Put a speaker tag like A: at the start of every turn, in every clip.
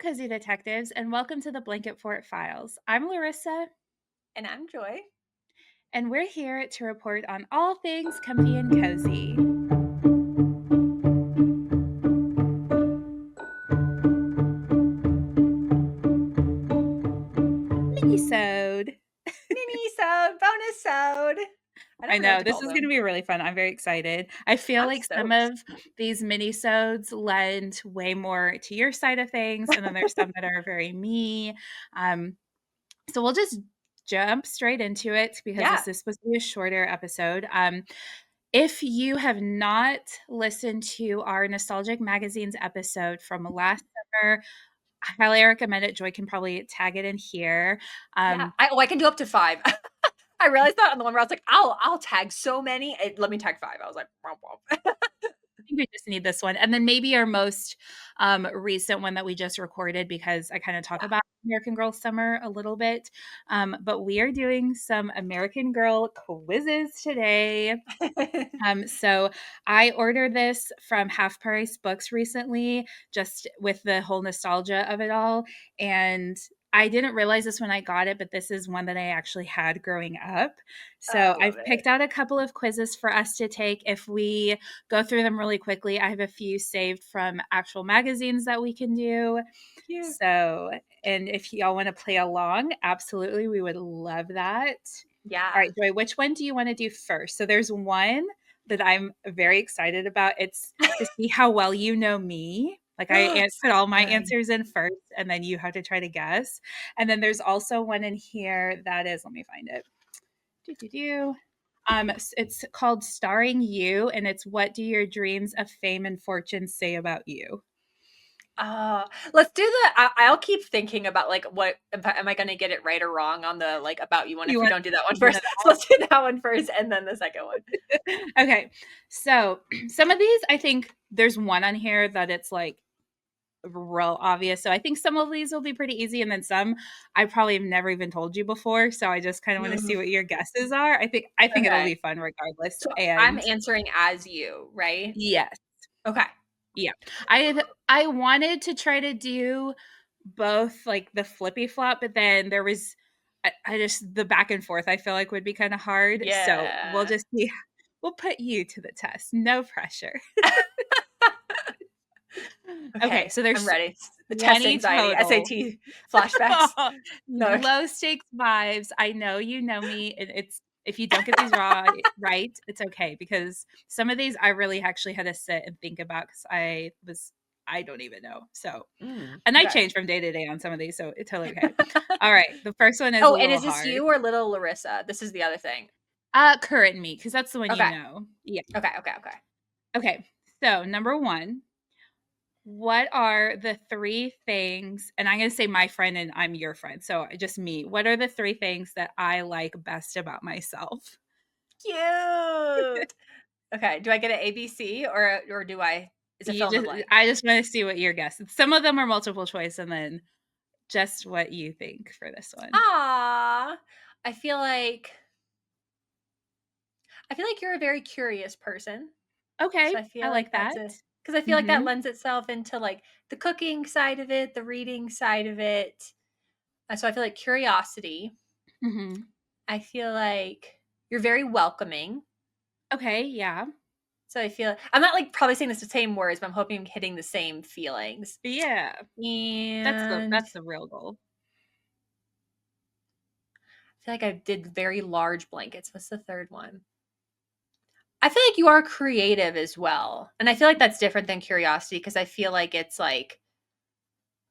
A: Cozy Detectives, and welcome to the Blanket Fort Files. I'm Larissa,
B: And I'm Joy.
A: and we're here to report on all things comfy and cozy. Minisode.
B: Minisode, bonusode. I
A: I
B: never know what
A: know,
B: to
A: this
B: call
A: is going to
B: them.
A: be really fun. I'm very excited. I feel
B: I'm
A: like some
B: stoked.
A: of these minisodes lend way more to your side of things, and then there's some that are very me. Um, so we'll just jump straight into it because
B: Yeah.
A: this is supposed to be a shorter episode. If you have not listened to our Nostalgic Magazines episode from last summer, I highly recommend it. Joy can probably tag it in here.
B: Yeah. I can do up to 5. I realized that on the one where I was like, I'll tag so many. Let me tag 5. I was like, womp womp.
A: I think we just need this one. And then maybe our most recent one that we just recorded because I kind of talk about American Girl Summer a little bit. But we are doing some American Girl quizzes today.
B: Yeah.
A: So I ordered this from Half Price Books recently, just with the whole nostalgia of it all. And I didn't realize this when I got it, but this is one that I actually had growing up. So
B: I love
A: I've
B: it.
A: picked out a couple of quizzes for us to take. If we go through them really quickly, I have a few saved from actual magazines that we can do.
B: Cute.
A: So, and if y'all want to play along, absolutely, we would love that. All
B: Yeah.
A: right, Joy, which one do you want to do first? So there's one that I'm very excited about. It's to see how well you know me. Like put all my
B: Fun.
A: answers in first, and then you have to try to guess. And then there's also one in here that is, let me find it. Do do do. It's called Starring You, and it's what do your dreams of fame and fortune say about you?
B: Let's do I'll keep thinking about like what am I gonna get it right or wrong on the like about you one
A: You
B: if we
A: want
B: don't do that one
A: one
B: first.
A: of
B: So let's do that one first and then the second one.
A: Okay. So some of these, I think there's one on here that it's like real obvious. So I think some of these will be pretty easy. And then some I probably have never even told you before. So I just kind of want to see
B: Mhm.
A: what your guesses are. I think it'll
B: Okay.
A: be fun regardless.
B: So I'm
A: And
B: answering as you, right?
A: yes.
B: Okay.
A: Yeah. I wanted to try to do both like the flippy flop, but then there was I just the back and forth I feel like would be kind of hard. So we'll
B: Yeah.
A: just see. We'll put you to the test. No pressure. Okay,
B: Okay,
A: so
B: I'm
A: there's
B: ready. The test
A: 20
B: anxiety,
A: total.
B: SAT flashbacks. No.
A: Low stakes vibes. I know you know me. It's if you don't get these right, it's okay because some of these I really actually had to sit and think about because I don't even know. So, and I
B: Okay.
A: change from day to day on some of these, so it's totally okay. All right, the first one is a
B: Oh, and
A: little
B: is this
A: hard.
B: you or little Larissa? This is the other thing.
A: Current me because that's the one you
B: Okay.
A: know. Yeah.
B: Okay.
A: Okay. So number one, what are the three things, and I'm going to say my friend and I'm your friend, so just me. What are the three things that I like best about myself?
B: Cute. Okay, do I get an ABC or do I is it
A: You
B: fill in the
A: just
B: blank?
A: I just want to see what your guess is. Some of them are multiple choice and then just what you think for this one.
B: Ah, I feel like you're a very curious person. So
A: Okay,
B: I
A: I
B: feel like
A: like
B: that's
A: that.
B: a because I feel like that
A: Mhm.
B: lends itself into like the cooking side of it, the reading side of it. So I feel like curiosity.
A: Mhm.
B: I feel like you're very welcoming.
A: Okay, yeah.
B: So I feel I'm not like probably saying this the same words, but I'm hoping I'm hitting the same feelings.
A: Yeah.
B: And
A: That's the real goal.
B: I feel like I did very large blankets. What's the third one? I feel like you are creative as well. And I feel like that's different than curiosity because I feel like it's like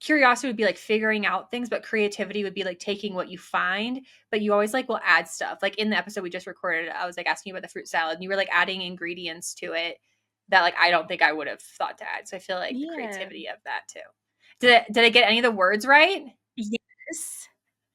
B: curiosity would be like figuring out things, but creativity would be like taking what you find, but you always like will add stuff. Like in the episode we just recorded, I was like asking you about the fruit salad and you were like adding ingredients to it that like I don't think I would have thought to add. So I feel like the
A: Yeah.
B: creativity of that too. Did I get any of the words right?
A: Yes.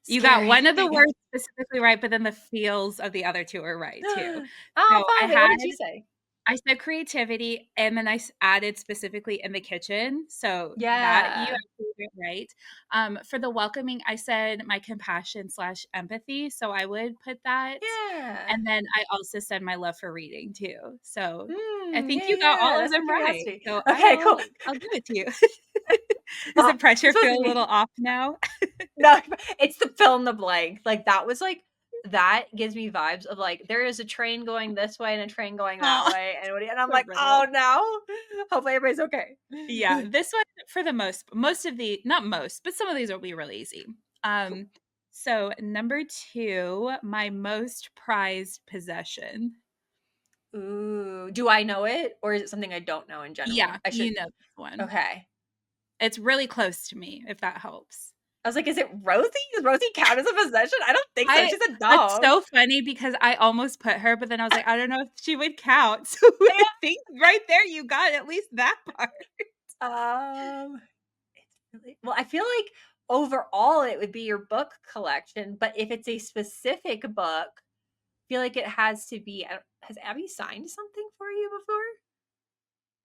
A: You got
B: Scary.
A: one of the words specifically right, but then the feels of the other two are right too.
B: Oh,
A: So
B: fun. Wait, what did you say?
A: I said creativity, and then added specifically in the kitchen, so that you
B: Yeah.
A: actually did right. For the welcoming, I said my compassion/empathy, so I would put that,
B: Yeah.
A: and then I also said my love for reading too, so I think
B: Yeah,
A: you got
B: yeah,
A: all of
B: that's my
A: them right,
B: curiosity.
A: so
B: Okay, cool.
A: I'll give it to you. Does the
B: Well,
A: pressure
B: it's supposed
A: feel
B: to
A: a little
B: be
A: off now?
B: no, it's the fill in the blank. Like, that was, like that gives me vibes of, like, there is a train going this way and a train going that
A: Aw,
B: way, and I'm
A: the
B: like,
A: riddle.
B: "Oh, no. Hopefully everybody's okay."
A: Yeah, this one for the most of the not most, but some of these will be really easy.
B: Cool.
A: So number 2, my most prized possession.
B: Ooh, do I know it, or is it something I don't know in
A: Yeah,
B: general? I should
A: you know this one.
B: okay.
A: It's really close to me, if that helps.
B: I was like, "Is it Rosie? Does Rosie count as a possession? I don't think so,
A: I
B: she's a
A: That's
B: dog."
A: so funny because I almost put her, but then I was like, I don't know if she would count. So I
B: Yeah.
A: think right there you got at least that part.
B: It's really well, I feel like overall it would be your book collection, but if it's a specific book, I feel like it has to be has Abby signed something for you before?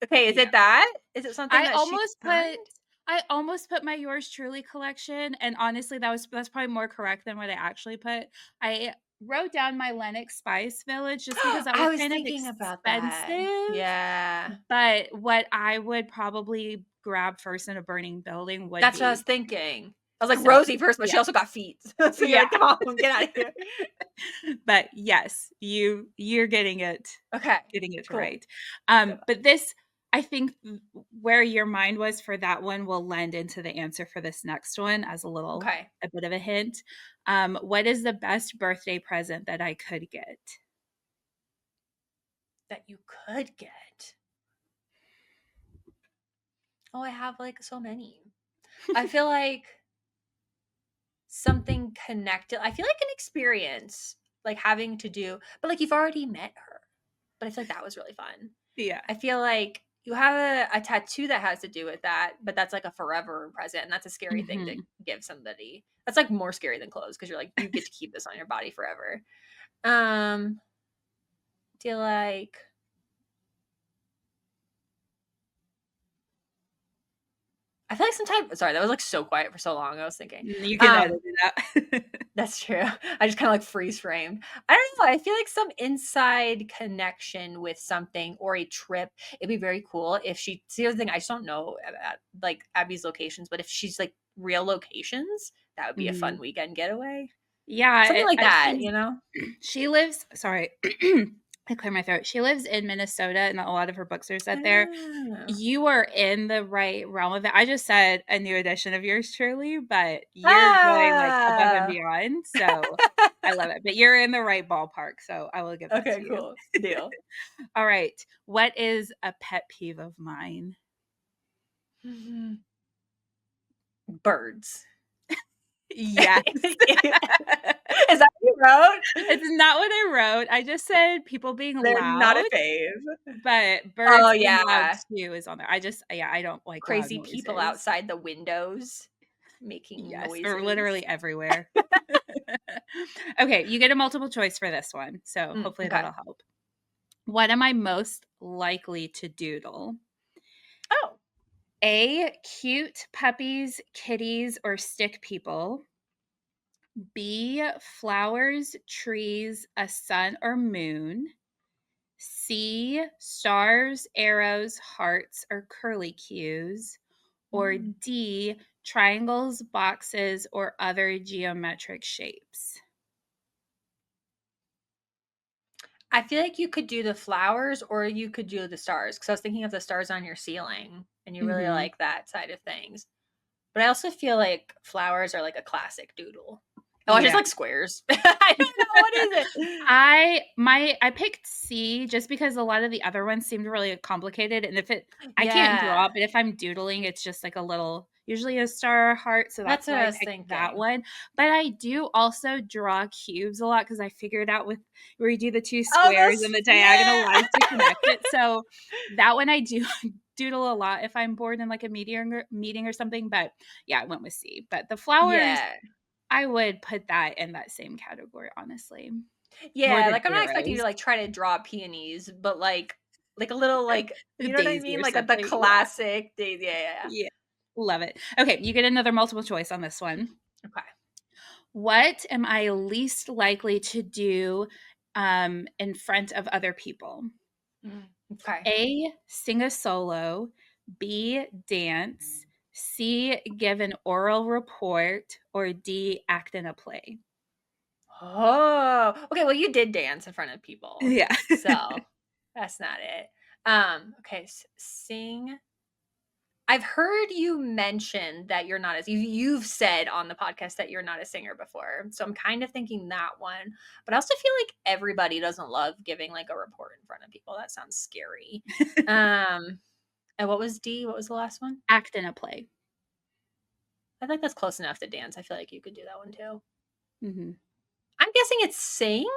B: Okay, is
A: Yeah.
B: it that? Is it something
A: I
B: that she
A: almost put
B: signed?
A: I almost put my Yours Truly collection, and honestly, that's probably more correct than what I actually put. I wrote down my Lennox Spice Village just because that
B: I
A: was
B: was
A: kind of
B: thinking about that.
A: expensive,
B: Yeah.
A: but what I would probably grab first in a burning building would
B: That's what I was
A: be
B: thinking. I was like,
A: so
B: "Rosie first," but she
A: yeah,
B: also got feet. So you're
A: yeah.
B: like, "Come on, get out of here."
A: But yes, you're
B: Okay,
A: getting it
B: cool.
A: right.
B: Good.
A: But this, I think, where your mind was for that one will lend into the answer for this next one as
B: Okay.
A: a bit of a hint. What is the best birthday present that I could get?
B: That you could get. Oh, I have, like, so many. I feel like something connected I feel like an experience, like, having to do but, like, you've already met her. But I feel like that was really fun.
A: Yeah.
B: I feel like you have a tattoo that has to do with that, but that's, like, a forever present, and that's a scary thing to
A: Mhm.
B: give somebody. That's, like, more scary than clothes because 'cause you're like, "You get to keep this on your body forever." Um, feel like I feel like sometimes sorry, that was, like, so quiet for so long, I was thinking.
A: You can edit
B: Um
A: it out.
B: That's true. I just kinda, like, freeze framed. I don't know, I feel like some inside connection with something or a trip, it'd be very cool if she see, here's the thing, I just don't know about, like, Abby's locations, but if she's, like, real locations, that would be a fun
A: Mhm.
B: weekend getaway. Something
A: Yeah,
B: like that,
A: she's
B: you know?
A: she lives sorry, I clear my throat. She lives in Minnesota, and a lot of her books are set there.
B: Oh.
A: You are in the right realm of it. I just said a new edition of Yours Truly, but you're going, like, above and
B: Ah!
A: beyond, so I love it. But you're in the right ballpark, so I will give that
B: Okay,
A: to you.
B: cool. Deal.
A: All right. What is a pet peeve of mine?
B: Mhm. Birds.
A: Yes.
B: Is that what you wrote?
A: It's not what I wrote. I just said people being
B: They're not a
A: loud,
B: fave.
A: but
B: Oh,
A: birds being loud
B: yeah.
A: too is on there. Yeah, I don't like loud
B: Crazy people
A: noises.
B: outside the windows making
A: Yes, or literally
B: noises.
A: everywhere. Okay, you get a multiple choice for this one, so hopefully
B: Okay.
A: that'll help. What am I most likely to doodle?
B: Oh.
A: A, cute puppies, kitties, or stick people. B, flowers, trees, a sun or moon. C, stars, arrows, hearts, or curlicues. Or
B: Mm.
A: D, triangles, boxes, or other geometric shapes.
B: I feel like you could do the flowers or you could do the stars because I was thinking of the stars on your ceiling and you really
A: Mhm.
B: like that side of things. But I also feel like flowers are like a classic doodle. Oh, I just
A: Yeah.
B: like squares. I don't know what is it.
A: I picked C just because a lot of the other ones seemed really complicated, and if it I can't draw,
B: Yeah,
A: but if I'm doodling, it's just like a little usually a star or heart, so
B: that's
A: that's
B: what
A: why
B: I
A: I
B: was
A: picked that
B: thinking.
A: one. But I do also draw cubes a lot because I figured out with where you do the 2
B: Oh,
A: squares and
B: those
A: the diagonal
B: yeah.
A: lines to connect it, so that one I do doodle a lot if I'm bored in, like, a meeting or something, but yeah, I went with C. But the flowers,
B: Yeah.
A: I would put that in that same category, honestly. More
B: Yeah,
A: than
B: like, I'm not expecting you to,
A: arrows.
B: like, try to draw peonies, but, like, like a little like you know what I
A: Daisy
B: mean?
A: or
B: Like the
A: something. Yeah.
B: classic days. Yeah, yeah, yeah.
A: Yeah. Love it. Okay, you get another multiple choice on this one.
B: Okay.
A: What am I least likely to do in front of other people?
B: Okay.
A: A, sing a solo. B, dance. C, give an oral report. Or D, act in a play.
B: Oh, okay. Well, you did dance in front of people,
A: Yeah.
B: so that's not it. Okay. Sing. I've heard you mention that you're not as you've said on the podcast that you're not a singer before. So I'm kind of thinking that one. But I also feel like everybody doesn't love giving like a report in front of people. That sounds scary. Um and what was D? What was the last one?
A: Act in a play.
B: I think that's close enough to dance. I feel like you could do that one too.
A: Mhm.
B: I'm guessing it's sing.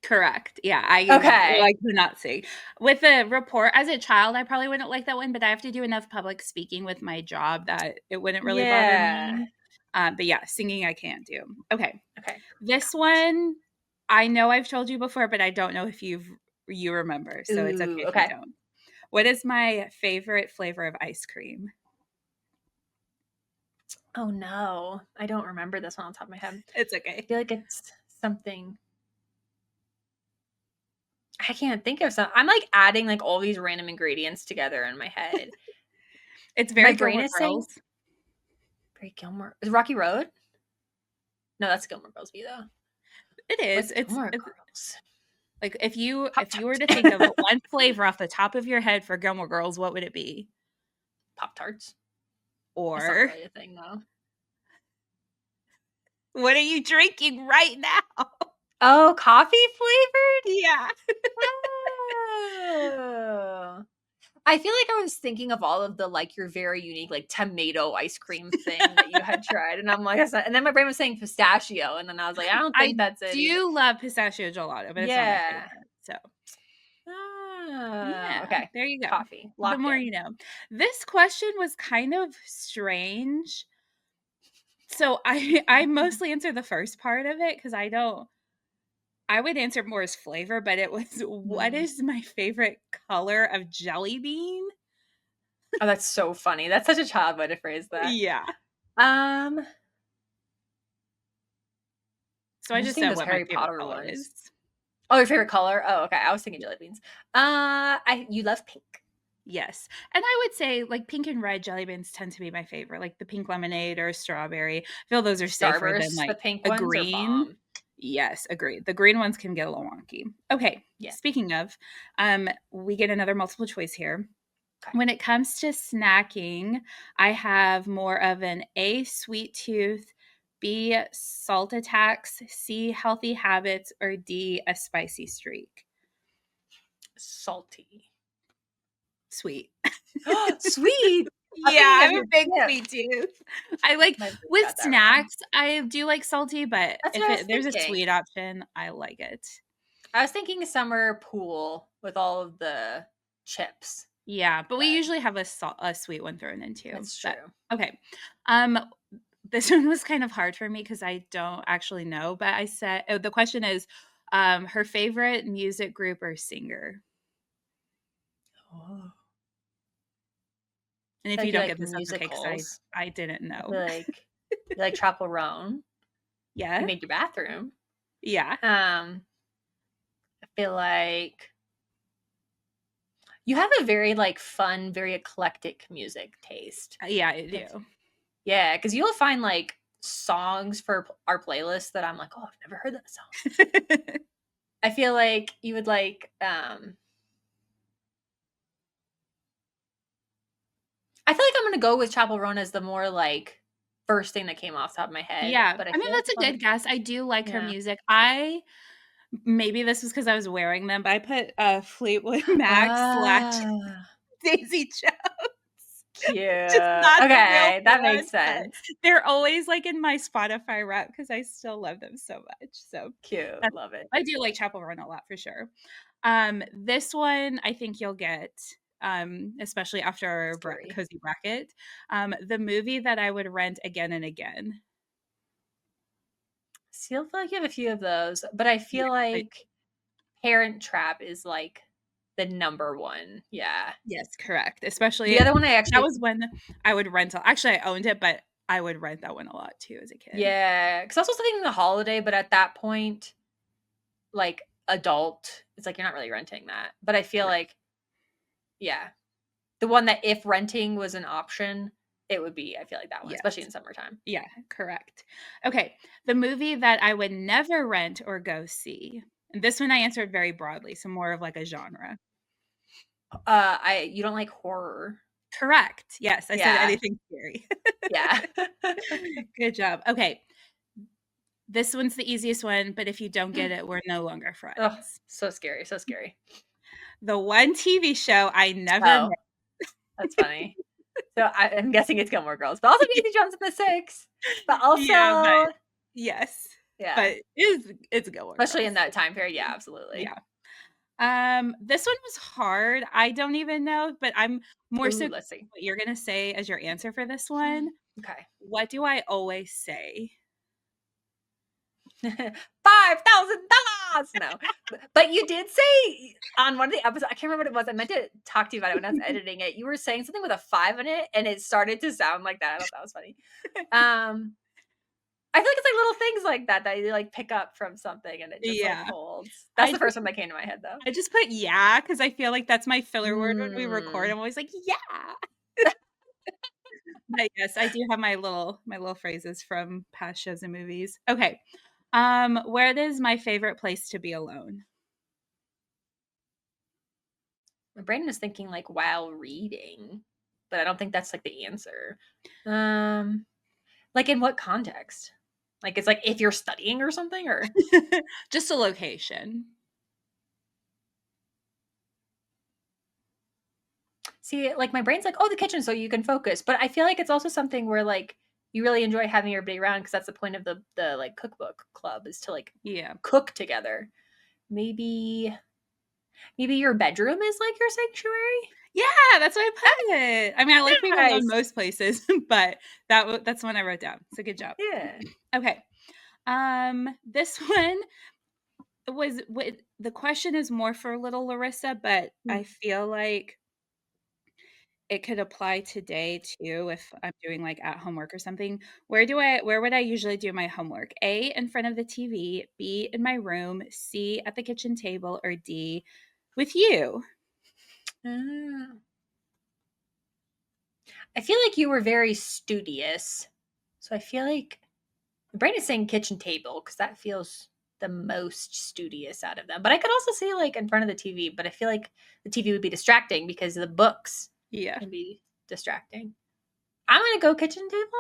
A: Correct. Yeah, I
B: Okay.
A: could not sing. With the report as a child, I probably wouldn't like that one, but I have to do enough public speaking with my job that it wouldn't really bother
B: Yeah.
A: me. But yeah, singing I can't do. Okay.
B: Okay.
A: This
B: Got it.
A: one, I know I've told you before, but I don't know if you remember, so it's okay
B: Ooh,
A: if you
B: okay.
A: don't. What is my favorite flavor of ice cream?
B: Oh no. I don't remember this one on top of my head.
A: It's
B: I
A: okay.
B: feel like it's something I can't think of some. I'm like adding like all these random ingredients together in my head.
A: It's
B: My
A: very
B: brain
A: Gilmore
B: is saying
A: Girls.
B: Great Gilmore. Is Rocky Road? No, that's Gilmore Girls V though.
A: It is.
B: What's Gilmore Girls?
A: Like
B: Pop
A: if you were
B: Tart.
A: to think of one flavor off the top of your head for Gilmore Girls, what would it be?
B: Pop Tarts. That's not
A: Or
B: really a thing though.
A: what are you drinking right now?
B: Oh, coffee flavored?
A: Yeah.
B: Oh. I feel like I was thinking of all of the like your very unique like tomato ice cream thing that you had tried, and I'm like, that's not, and then my brain was saying pistachio, and then I was like, I don't
A: I
B: think that's it either.
A: do love pistachio gelato, but it's not my
B: Yeah.
A: favorite. So,
B: Ah,
A: yeah,
B: okay.
A: there you go.
B: Coffee
A: The
B: locked
A: more
B: in.
A: you know. This question was kind of strange. So I mostly answer the first part of it because I would answer more as flavor, but it was what
B: Mm.
A: is my favorite color of jelly bean?
B: Oh, that's so funny. That's such a child way to phrase that.
A: Yeah.
B: Um,
A: So
B: I'm
A: I
B: just
A: just
B: seeing
A: said
B: those
A: what my
B: Harry
A: favorite
B: Potter
A: color
B: ones.
A: is.
B: Oh, your favorite color? Oh, okay. I was thinking jelly beans. I you love pink.
A: Yes. And I would say like pink and red jelly beans tend to be my favorite, like the pink lemonade or strawberry. I feel those are safer than
B: Starbursts, the
A: like
B: pink
A: a
B: ones are
A: green.
B: bomb.
A: Yes, agreed. The green ones can get a little wonky. Okay.
B: Yeah.
A: Speaking of, we get another multiple choice here.
B: Okay.
A: When it comes to snacking, I have more of an A, sweet tooth, B, salt attacks, C, healthy habits, or D, a spicy streak.
B: Salty.
A: Sweet.
B: Sweet. I'm
A: Yeah,
B: thinking of
A: I'm a
B: your
A: big
B: chip.
A: sweet tooth. I like
B: My brain
A: with
B: got that wrong.
A: snacks, I do like salty, but
B: That's
A: if
B: what I was
A: there's a
B: thinking.
A: sweet option, I like it.
B: I was thinking summer pool with all of the chips,
A: Yeah, but we
B: but
A: usually have a sweet one thrown in too.
B: that's
A: But
B: true.
A: okay. Um this one was kind of hard for me because I don't actually know, but I said the question is her favorite music group or singer.
B: Oh.
A: And
B: I
A: if
B: feel
A: you
B: like you
A: don't
B: like
A: get this, that's okay because
B: musicals.
A: I didn't
B: I
A: know.
B: feel like you like Chaperone. You
A: Yeah.
B: made your bathroom.
A: Yeah.
B: I feel like you have a very like fun, very eclectic music taste.
A: Yeah, I
B: It's,
A: do.
B: yeah, because you'll find like songs for our playlist that I'm like, oh, I've never heard that song. I feel like you would like I feel like I'm gonna go with Chapel Roan as the more like first thing that came off the top of my head,
A: Yeah,
B: but I
A: I mean,
B: feel like
A: that's a
B: other
A: good guess. I do like her
B: yeah.
A: music. I maybe this was because I was wearing them, but I put, Fleetwood Mac slash
B: Ah,
A: Daisy Jones.
B: cute.
A: Just not the real
B: Okay, that makes
A: one, but
B: sense.
A: they're always, like, in my Spotify Wrap because I still love them so much, so
B: Cute.
A: that's
B: Love it.
A: I do like Chapel Run a lot for sure. This one I think you'll get, especially after our
B: Scary.
A: cozy bracket. The movie that I would rent again and again.
B: See, I feel like you have a few of those, but I
A: Yeah,
B: feel
A: I
B: like Parent Trap is like the number one. Yeah.
A: Yes, correct.
B: The
A: Especially
B: other one I
A: that
B: actually
A: was when I would rent actually, I owned it, but I would rent that one a lot too as a kid.
B: yeah, because I was also thinking the holiday, but at that point, like, adult, it's like you're not really renting that. But I feel
A: Right.
B: like, yeah, the one that if renting was an option, it would be, I feel like that one,
A: Yes.
B: especially in summertime.
A: Yeah, correct. Okay, the movie that I would never rent or go see, and this one I answered very broadly, so more of like a genre.
B: You don't like horror.
A: Correct. Yes, I said
B: Yeah.
A: anything scary.
B: Yeah.
A: Good job. Okay, this one's the easiest one, but if you don't get it, we're no longer
B: Oh,
A: friends.
B: so scary, so scary.
A: The one TV show I never
B: Oh, that's funny. So I'm guessing it's Gilmore Girls, but also
A: missed.
B: Daisy Jones and the Six, but
A: Yeah, but
B: also
A: yes,
B: yeah,
A: but it's Gilmore
B: especially in
A: Girls.
B: that time period. Yeah, absolutely.
A: Yeah. This one was hard. I don't even know, but I'm more so
B: Ooh,
A: curious
B: let's see.
A: what you're gonna say as your answer for this one.
B: Okay.
A: What do I always say?
B: $5,000. No, but you did say on one of the episodes, I can't remember what it was. I meant to talk to you about it when I was editing it. You were saying something with a five in it, and it started to sound like that. I thought that was funny. I feel like it's like little things like that that you like pick up from something, and it just like
A: Yeah.
B: holds. That's
A: I
B: the
A: just
B: first one that came to my head, though.
A: I just put "yeah" because I feel like that's my filler word when we record.
B: Mm.
A: I'm always like, "Yeah." But yes, I do have my little phrases from past shows and movies. Okay. Where is my favorite place to be alone?
B: My brain is thinking like while reading, but I don't think that's like the answer. Um, like in what context? Like it's like if you're studying or something, or
A: Just a location.
B: see, like my brain's like, oh, the kitchen, so you can focus. But I feel like it's also something where like you really enjoy having everybody around because that's the point of the like cookbook club is to like
A: Yeah.
B: cook together. Maybe maybe your bedroom is like your sanctuary.
A: Yeah, that's what I put it. I mean, I like being alone
B: Nice.
A: most places, but that's one I wrote down. So good job.
B: Yeah.
A: Okay. This one was what the question is more for little Larissa, but
B: Hmm.
A: I feel like it could apply today too if I'm doing like at homework or something. Where would I usually do my homework? A, in front of the TV, B, in my room, C, at the kitchen table, or D, with you?
B: Ah. I feel like you were very studious. So I feel like my brain is saying kitchen table because that feels the most studious out of them. But I could also see like in front of the TV, but I feel like the TV would be distracting because the books
A: Yeah.
B: can be distracting. I'm gonna go kitchen table.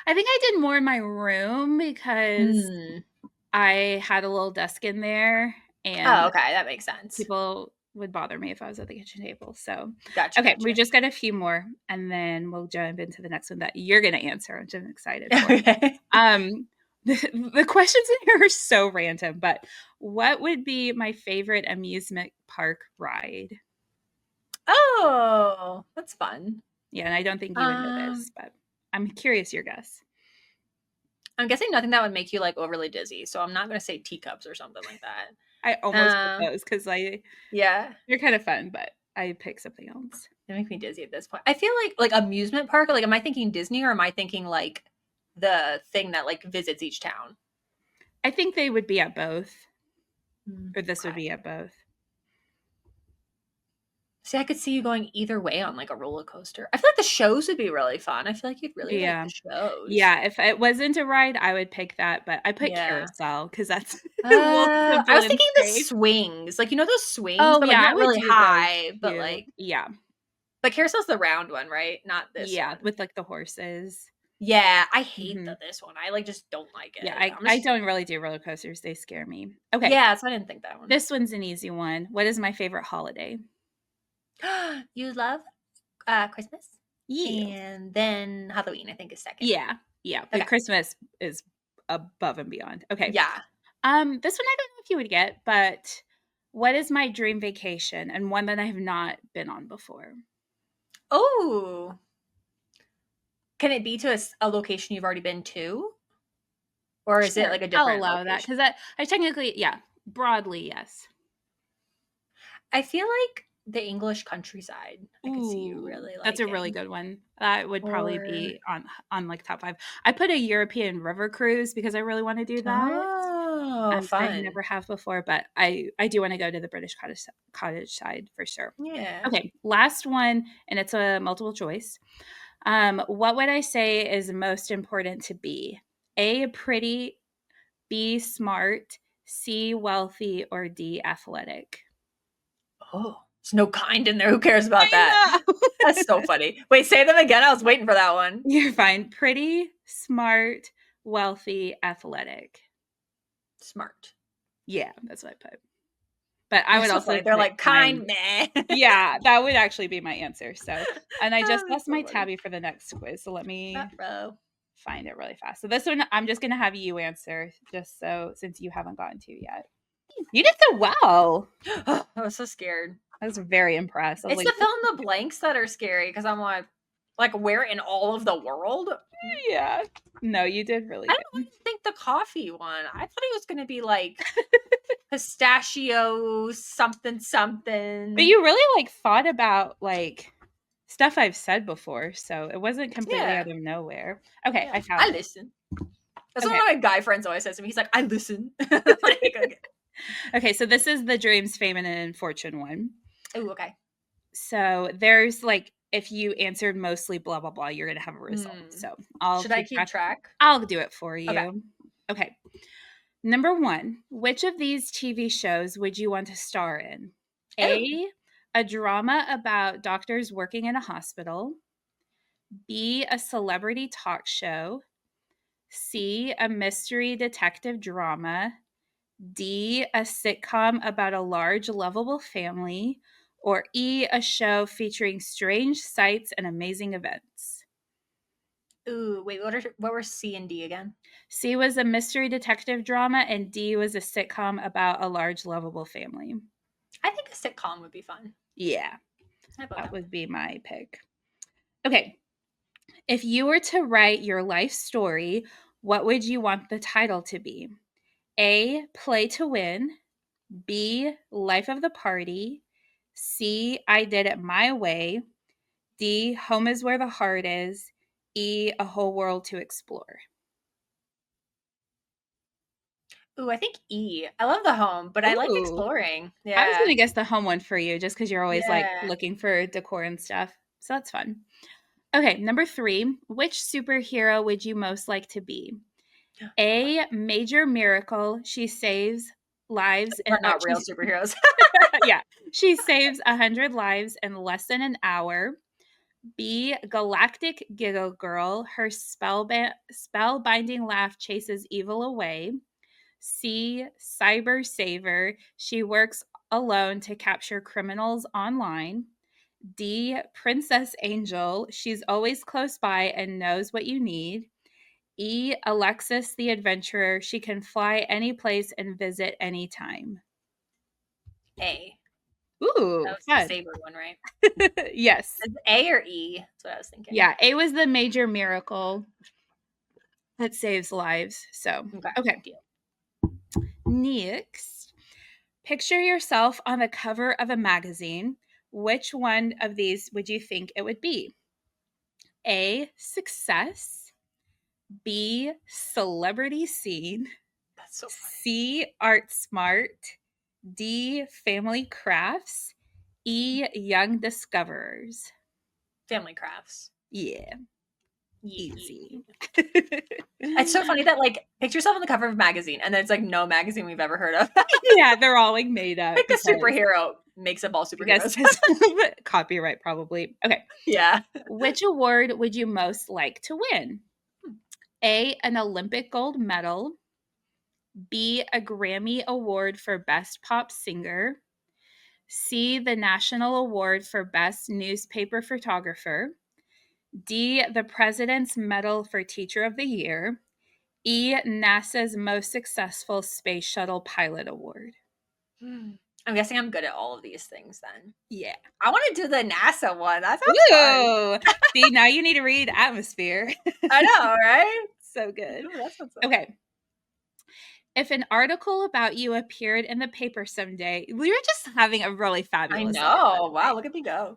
A: I think I did more in my room because
B: Hmm.
A: I had a little desk in there
B: Oh,
A: and
B: okay, that makes sense.
A: people would bother me if I was at the kitchen table. So,
B: Gotcha,
A: okay, we
B: gotcha.
A: just got a few more and then we'll jump into the next one that you're going to answer, which I'm excited for.
B: Okay.
A: Um, the questions in here are so random, but what would be my favorite amusement park ride?
B: Oh, that's fun.
A: Yeah, and I don't think you would know
B: Um,
A: this, but I'm curious your guess.
B: I'm guessing nothing that would make you like overly dizzy. So I'm not gonna say teacups or something like that.
A: I almost put those because
B: Yeah.
A: they're kind of fun, but I picked something else.
B: They make me dizzy at this point. I feel like amusement park, like am I thinking Disney or am I thinking like the thing that like visits each town?
A: I think they would be at both, or this would
B: Okay.
A: be at both.
B: See, I could see you going either way on like a roller coaster. I feel like the shows would be really fun. I feel like you'd really like
A: Yeah.
B: the shows.
A: Yeah, if it wasn't a ride, I would pick that, but I put
B: Yeah.
A: carousel because that's real
B: I
A: simple
B: was
A: and
B: thinking the
A: safe.
B: swings. Like you know those swings,
A: Oh,
B: but like
A: yeah, I
B: not
A: would
B: really
A: do those
B: high, but
A: too.
B: like
A: Yeah.
B: but carousel's the round one, right? Not this
A: Yeah,
B: one.
A: with, like, the horses.
B: Yeah, I hate
A: Mhm.
B: this one. I like just don't like
A: Yeah,
B: it.
A: I
B: I'm
A: I
B: just
A: don't really do roller coasters, they scare me. Okay,
B: yeah, so I didn't think that one.
A: this one's an easy one. What is my favorite holiday?
B: You love Christmas,
A: Yeah.
B: and then Halloween. I think is second.
A: Yeah, yeah, but
B: Okay.
A: Christmas is above and beyond. Okay.
B: Yeah.
A: This one I don't know if you would get, but what is my dream vacation and one that I have not been on before?
B: Oh, can it be to a location you've already been to, or is it
A: Sure,
B: like a
A: I'll
B: different
A: allow that
B: location?
A: because I technically, yeah, broadly, yes.
B: I feel like the English countryside. I could see you
A: Ooh,
B: really
A: that's a really
B: liking.
A: good one. That would probably
B: Or
A: be on like top 5. I put a European river cruise because I really wanna do that.
B: oh,
A: 'Cause I
B: fun.
A: never have before, but I do wanna go to the British cottage side for sure.
B: Yeah.
A: Okay, last one, and it's a multiple choice. What would I say is most important to be? A, pretty, B, smart, C, wealthy, or D, athletic?
B: Oh, there's no kind in there. Who cares about that?
A: I know.
B: That's so funny. Wait, say them again. I was waiting for that one.
A: You're fine. Pretty, smart, wealthy, athletic.
B: Smart.
A: Yeah, that's what I put. But I
B: They're
A: would
B: so
A: also
B: funny. They're
A: put
B: like
A: kind.
B: kind, meh.
A: Yeah, that would actually be my answer. So, and I just
B: Oh, that's
A: lost
B: so
A: my
B: funny.
A: tabby for the next quiz. So let me
B: Bro.
A: find it really fast. So this one, I'm just gonna have you answer, just so since you haven't gotten to yet. You did so well.
B: I was so scared.
A: I was very impressed. I was
B: It's
A: like,
B: the fill in the blanks that are scary because I'm like where in all of the world?
A: yeah. No, you did really
B: I don't
A: good.
B: even think the coffee one. I thought it was going to be like pistachio something
A: But
B: something.
A: you really like thought about like stuff I've said before, so it wasn't completely out
B: Yeah,
A: of nowhere. Okay,
B: yeah.
A: I found
B: I
A: it.
B: listen. That's what
A: Okay.
B: one of my guy friends always says to me. He's like, I listen. Like, okay.
A: Okay, so this is the dreams, fame, and fortune one.
B: Ooh, okay.
A: So there's like if you answered mostly blah blah blah, you're gonna have a result.
B: Hmm.
A: So I'll
B: Should I
A: keep
B: keep
A: track.
B: track?
A: I'll do it for
B: Okay.
A: you. Okay. Number one, which of these TV shows would you want to star in?
B: Oh.
A: A drama about doctors working in a hospital. B, a celebrity talk show. C, a mystery detective drama. D, a sitcom about a large, lovable family. Or E, a show featuring strange sights and amazing events.
B: Ooh, wait, what were C and D again?
A: C was a mystery detective drama, and D was a sitcom about a large, lovable family.
B: I think a sitcom would be fun.
A: Yeah,
B: I vote
A: that
B: that.
A: would be my pick. Okay, if you were to write your life story, what would you want the title to be? A, Play to Win. B, Life of the Party. C, I Did It My Way. D, Home is Where the Heart Is. E, A Whole World to Explore.
B: Ooh, I think E. I love the home, but I like
A: Ooh,
B: exploring.
A: I was
B: Yeah.
A: gonna guess the home one for you just because you're always like
B: Yeah.
A: looking for decor and stuff. So that's fun. Okay, number 3. Which superhero would you most like to be? A, Major Miracle. She saves lives
B: We're
A: and
B: not real
A: she's
B: superheroes.
A: yeah, she saves 100 lives in less than an hour. B, Galactic Giggle Girl. Her spellbinding laugh chases evil away. C, Cyber Saver. She works alone to capture criminals online. D, Princess Angel. She's always close by and knows what you need. E, Alexis the Adventurer. She can fly any place and visit anytime.
B: A. That
A: Ooh,
B: was the
A: fun.
B: saber one, right?
A: Yes.
B: Is it A or E? That's what I was thinking.
A: Yeah, A was the major miracle that saves lives. So,
B: Okay,
A: okay.
B: deal.
A: Next, picture yourself on the cover of a magazine. Which one of these would you think it would be? A, success. B, celebrity scene.
B: That's so funny.
A: C, art smart. D, family crafts. E, young discoverers.
B: Family crafts.
A: Yeah,
B: Yeah, yeah,
A: easy.
B: yeah. It's so funny that like picture yourself on the cover of a magazine and then it's like no magazine we've ever heard of.
A: Yeah, they're all like made up
B: Like a
A: because
B: superhero makes up all
A: I guess
B: superheroes.
A: because copyright probably. Okay.
B: Yeah.
A: Which award would you most like to win? A, an Olympic gold medal. B, a Grammy Award for Best Pop Singer. C, the National Award for Best Newspaper Photographer. D, the President's Medal for Teacher of the Year. E, NASA's Most Successful Space Shuttle Pilot Award.
B: I'm guessing I'm good at all of these things then.
A: Yeah.
B: I want to do the NASA one. That sounds fun.
A: Ooh. See, now you need to read Atmosphere.
B: I know, right?
A: So good.
B: Ooh, that sounds fun.
A: Okay. If an article about you appeared in the paper someday, we're just having a really
B: I
A: fabulous day, by
B: know.
A: the
B: Wow,
A: way.
B: look at me go.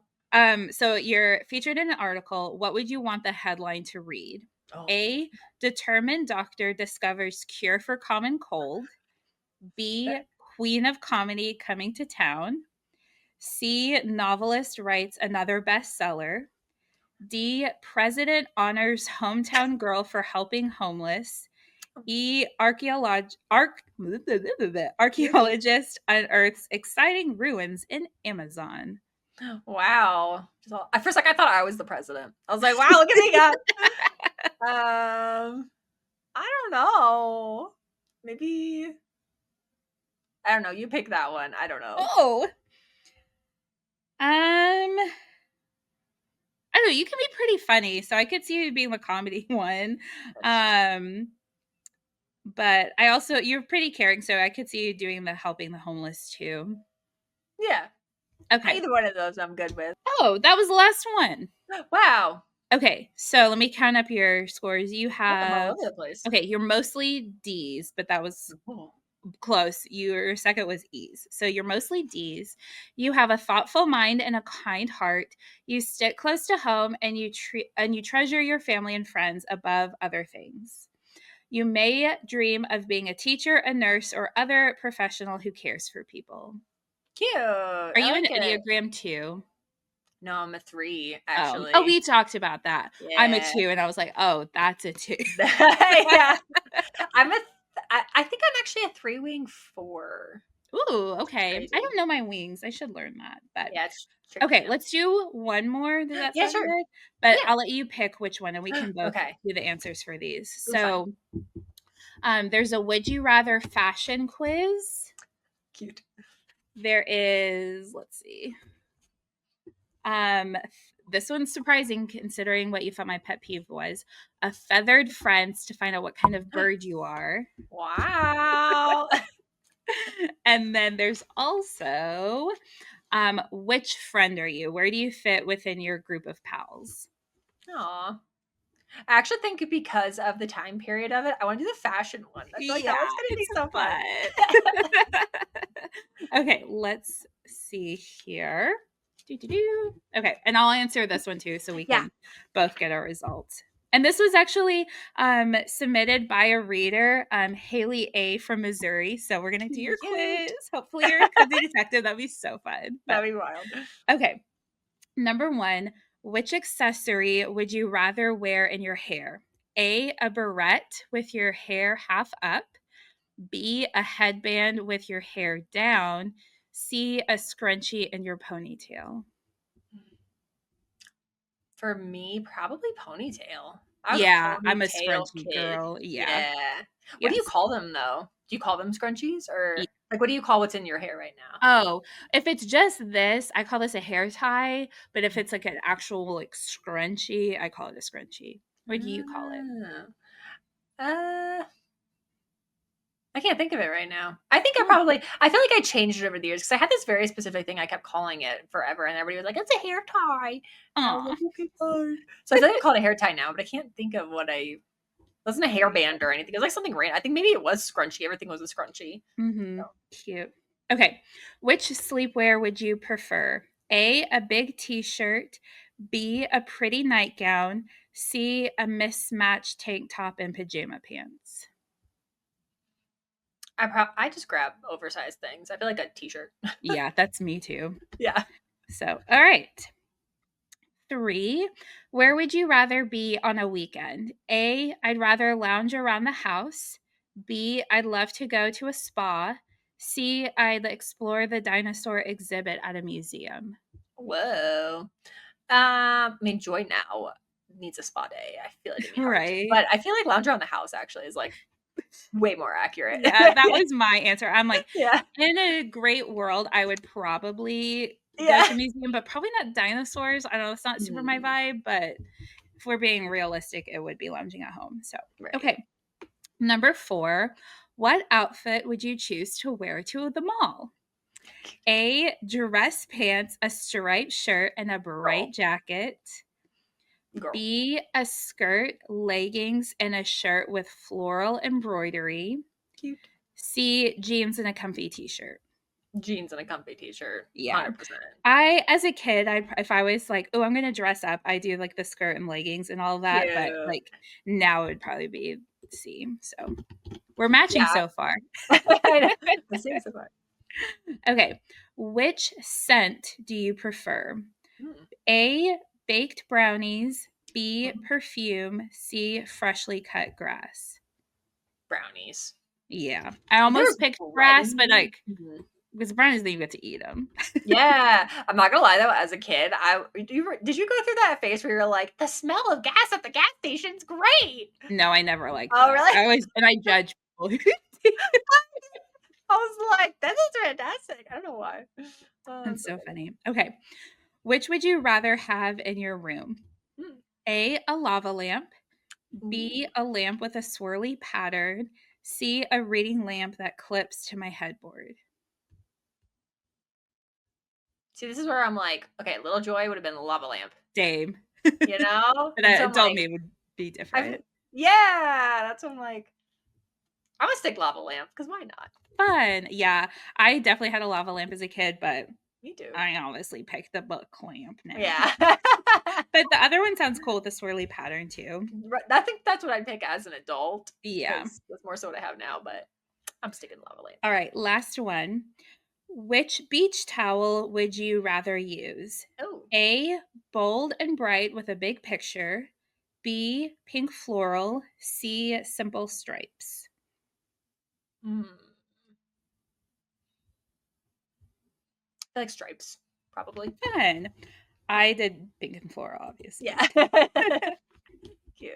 A: So you're featured in an article. What would you want the headline to read?
B: Oh.
A: A, determined doctor discovers cure for common cold. B,
B: Okay.
A: queen of comedy coming to town. C, novelist writes another bestseller. D, president honors hometown girl for helping homeless. E,
B: You're good.
A: archaeologist unearths exciting ruins in Amazon.
B: Wow. At first, like, I thought I was the president. I was like, wow, look at me go. I don't know. Maybe I don't know. You pick that one. I don't know.
A: Oh, I don't know. You can be pretty funny, so I could see you being the comedy one. Um, but I also you're pretty caring, so I could see you doing the helping the homeless too.
B: Yeah.
A: Okay.
B: Either one of those I'm good with.
A: Oh, that was the last one.
B: Wow.
A: Okay, so let me count up your scores. You
B: Yeah, I'm all
A: have
B: over the place.
A: okay, you're mostly D's, but that was
B: Oh.
A: close. Your second was E's. So you're mostly D's. You have a thoughtful mind and a kind heart. You stick close to home and you treasure your family and friends above other things. You may dream of being a teacher, a nurse, or other professional who cares for people.
B: Cute.
A: Are
B: I
A: you an
B: like it.
A: Enneagram 2?
B: No, I'm a 3,
A: Oh,
B: actually.
A: we talked about that. I'm a
B: Yeah.
A: 2, and I was like, oh, that's a 2.
B: Yeah. I think I'm actually a 3-wing 4.
A: Ooh,
B: Which is
A: okay. I
B: crazy.
A: don't know my wings. I should learn that. But
B: Yeah, it's tricky,
A: okay,
B: you know.
A: let's do one more. Does that
B: Yeah,
A: sound
B: sure.
A: good? But
B: Yeah.
A: I'll let you pick which one, and we can both
B: Okay.
A: do the answers for these.
B: Ooh, fun.
A: So, there's a would you rather fashion quiz.
B: Cute.
A: There is, let's see. Um, this one's surprising considering what you thought my pet peeve was. A feathered friends to find out what kind of bird you are.
B: Wow.
A: And then there's also which friend are you? Where do you fit within your group of pals?
B: Aw. I actually think because of the time period of it, I wanna do the fashion one. I feel like that
A: Yeah,
B: one's gonna be
A: it's
B: so fun.
A: fun. Okay, let's see here. Do. Okay, and I'll answer this one too so we
B: Yeah.
A: can both get our results. And this was actually submitted by a reader, Haley A from Missouri. So we're gonna do your quiz.
B: Cute.
A: Hopefully, you're a cozy detective. That'd be so fun. But
B: That'd be wild.
A: okay, number one, which accessory would you rather wear in your hair? A barrette with your hair half up. B, a headband with your hair down. C, a scrunchie in your ponytail.
B: For me, probably ponytail. I was a
A: Yeah, I'm a
B: ponytail
A: scrunchie
B: kid.
A: girl. Yeah.
B: Yeah. What do you
A: Yes.
B: call them, though? Do you call them scrunchies
A: Ye-
B: or like, what do you call what's in your hair right now?
A: Oh, if it's just this, I call this a hair tie. But if it's like an actual like scrunchie, I call it a scrunchie. What do you call it?
B: Ah. Uh, I can't think of it right now. I think
A: Oh,
B: I feel like I changed it over the years because I had this very specific thing I kept calling it forever, and everybody was like, "It's a hair tie." And I was
A: aw.
B: like, "Okay, fine." So I feel like I call it a hair tie now, but I can't think of what it wasn't a hairband or anything. It was like something random. I think maybe it was scrunchy. Everything was a scrunchy.
A: Mm-hmm.
B: So,
A: Cute. Okay. Which sleepwear would you prefer? A big t-shirt. B, a pretty nightgown. C, a mismatched tank top and pajama pants.
B: I just grab oversized things. I feel like a t-shirt.
A: Yeah, that's me too.
B: Yeah.
A: So, all right. 3, where would you rather be on a weekend? A, I'd rather lounge around the house. B, I'd love to go to a spa. C, I'd explore the dinosaur exhibit at a museum.
B: Whoa. I mean, Joy now needs a spa day. I feel it in my heart.
A: Right?
B: But I feel like lounge around the house actually is like way more accurate.
A: Yeah, that was my answer. I'm like,
B: Yeah.
A: in a great world, I would probably go to
B: Yeah.
A: a museum, but probably not dinosaurs. I know it's not super my
B: Mm,
A: vibe, but if we're being realistic, it would be lounging at home. So,
B: right.
A: okay. Number 4, what outfit would you choose to wear to the mall? A, dress pants, a striped shirt, and a bright
B: Girl.
A: jacket.
B: Girl.
A: B, a skirt, leggings, and a shirt with floral embroidery.
B: Cute.
A: C, jeans and a comfy t-shirt.
B: Jeans and a comfy t-shirt.
A: Yeah.
B: 100%.
A: I, as a kid, if I was like, oh, I'm going to dress up, I do like the skirt and leggings and all of that. But
B: Cute.
A: like now it would probably be C. So we're matching
B: Yeah.
A: so far.
B: I know. The same so far.
A: Okay. Which scent do you prefer?
B: Mm.
A: A, baked brownies. B,
B: Mhm.
A: perfume. C, freshly cut grass.
B: Brownies.
A: Yeah. I
B: Is there
A: almost picked
B: bread
A: grass,
B: in
A: but
B: these?
A: like, because brownies, then you get to eat them.
B: Yeah, I'm not gonna lie though. As a kid, did you go through that phase where you're like, the smell of gas at the gas station's great?
A: No, I never liked
B: Oh,
A: that.
B: really?
A: I judge people who
B: I was like, this is fantastic. I don't know why. Oh,
A: That's
B: that's so
A: so funny. Okay. Which would you rather have in your room?
B: funny.
A: A lava lamp. B,
B: Ooh.
A: a lamp with a swirly pattern. C, a reading lamp that clips to my headboard.
B: See, this is where I'm like, okay, Little Joy would have been the lava lamp,
A: Same.
B: you know?
A: But
B: And so I'm
A: adult
B: like,
A: me would be
B: I've
A: different.
B: yeah, that's what I'm like. I'm gonna stick lava lamp because why not?
A: Fun. Yeah. I definitely had a lava lamp as a kid, but
B: Me too.
A: I obviously picked the book lamp now.
B: Yeah.
A: But the other one sounds cool with the swirly pattern too.
B: I think that's what I'd pick as an adult
A: Yeah.
B: because that's more so what I have now, but I'm sticking lava lamp.
A: All right. Last one. Which beach towel would you rather use?
B: Oh.
A: A, bold and bright with a big picture. B, pink floral. C, simple stripes.
B: Mm. I like stripes, probably.
A: Fun. I did pink and floral, obviously.
B: Yeah. Cute.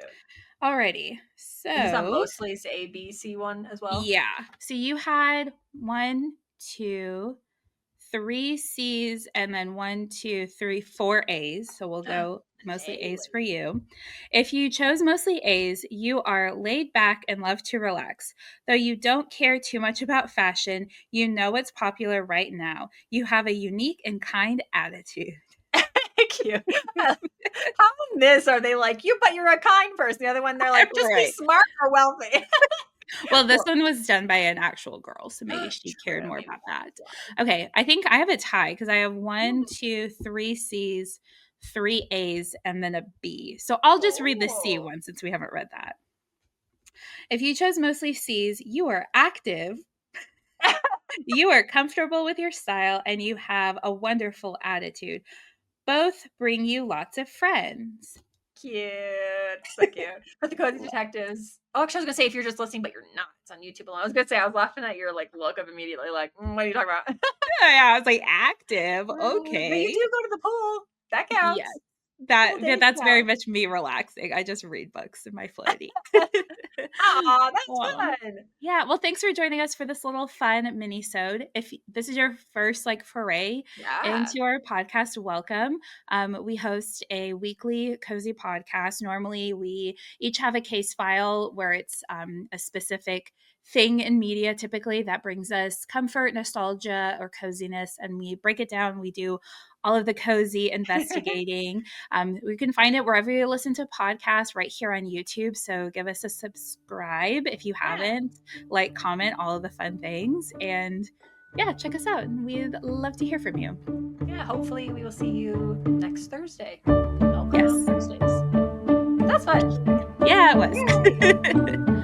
A: Alrighty.
B: Is this a
A: So,
B: mostly A, B, C one as well?
A: yeah. So you had one, two, three C's, and then one, two, three, four A's. So we'll go mostly
B: A
A: A's
B: list.
A: for you. If you chose mostly A's, you are laid back and love to relax. Though you don't care too much about fashion, you know what's popular right now. You have a unique and kind attitude.
B: Cute. How in this are they like you, but you're a kind person? The other one, they're like, just be
A: Right.
B: smart or wealthy.
A: Well, this one was done by an actual girl, so maybe she cared
B: True,
A: more
B: maybe
A: about that.
B: that's why.
A: Okay, I think I have a tie because I have one,
B: Mm.
A: two, three C's, three A's, and then a B. So I'll just read the C
B: Oh,
A: one since we haven't read that. If you chose mostly C's, you are active, you are comfortable with your style, and you have a wonderful attitude. Both bring you lots of friends.
B: cute. So cute. But the Cozy Detectives. Oh, actually, I was gonna say if you're just listening, but you're not. It's on YouTube alone. I was gonna say I was laughing at your like look up immediately, like, what are you talking about?
A: Yeah, I was like, active.
B: But you
A: Okay.
B: do go to the pool. That
A: Yes.
B: counts. Pool
A: That
B: days
A: that's very
B: count.
A: much me relaxing. I just read books in my floaty.
B: Aw, that's
A: Oh.
B: fun.
A: Yeah, well, thanks for joining us for this little fun mini-sode. If this is your first like foray
B: Yeah.
A: into our podcast, welcome. We host a weekly cozy podcast. Normally, we each have a case file where it's a specific thing in media, typically that brings us comfort, nostalgia, or coziness, and we break it down. We do all of the cozy investigating. We can find it wherever you listen to podcasts, right here on YouTube. So give us a subscribe if you
B: Yeah.
A: haven't, like, comment, all of the fun things. And yeah, check us out. And we'd love to hear from you.
B: Yeah, hopefully we will see you next Thursday. Welcome
A: Yes.
B: on Thursdays. That's fun.
A: Yeah, it
B: Yay.
A: was.